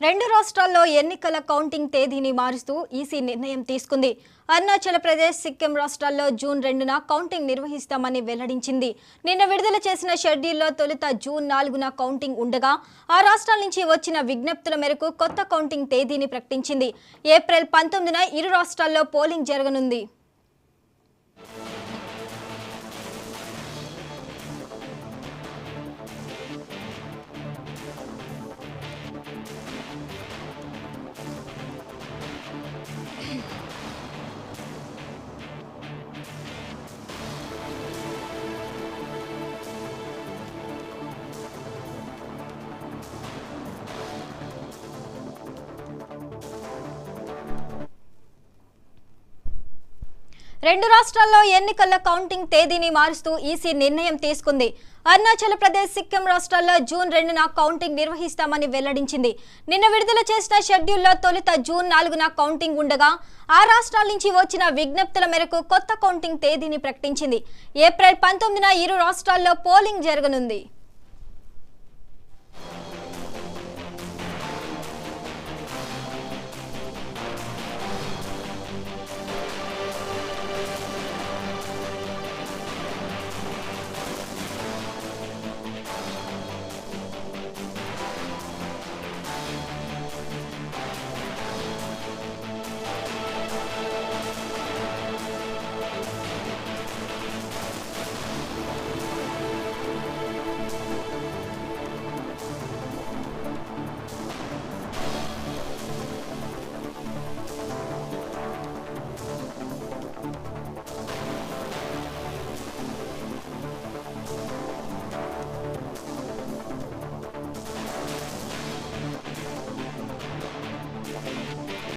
రెండు రాష్ట్రాల్లో ఎన్నికల కౌంటింగ్ తేదీని మారుస్తూ ఈసీ నిర్ణయం తీసుకుంది. అరుణాచల్ ప్రదేశ్, సిక్కిం రాష్ట్రాల్లో జూన్ 2న కౌంటింగ్ నిర్వహిస్తామని వెల్లడించింది. నిన్న విడుదల చేసిన షెడ్యూల్లో తొలుత జూన్ 4న కౌంటింగ్ ఉండగా, ఆ రాష్ట్రాల నుంచి వచ్చిన విజ్ఞప్తుల మేరకు కొత్త కౌంటింగ్ తేదీని ప్రకటించింది. ఏప్రిల్ 19న ఇరు రాష్ట్రాల్లో పోలింగ్ జరగనుంది. రెండు రాష్ట్రాల్లో ఎన్నికల కౌంటింగ్ తేదీని మారుస్తూ ఈసీ నిర్ణయం తీసుకుంది. అరుణాచల్ ప్రదేశ్, సిక్కిం రాష్ట్రాల్లో జూన్ 2న కౌంటింగ్ నిర్వహిస్తామని వెల్లడించింది. నిన్న విడుదల చేసిన షెడ్యూల్లో తొలుత జూన్ 4న కౌంటింగ్ ఉండగా, ఆ రాష్ట్రాల నుంచి వచ్చిన విజ్ఞప్తుల మేరకు కొత్త కౌంటింగ్ తేదీని ప్రకటించింది. ఏప్రిల్ 19న ఇరు రాష్ట్రాల్లో పోలింగ్ జరగనుంది.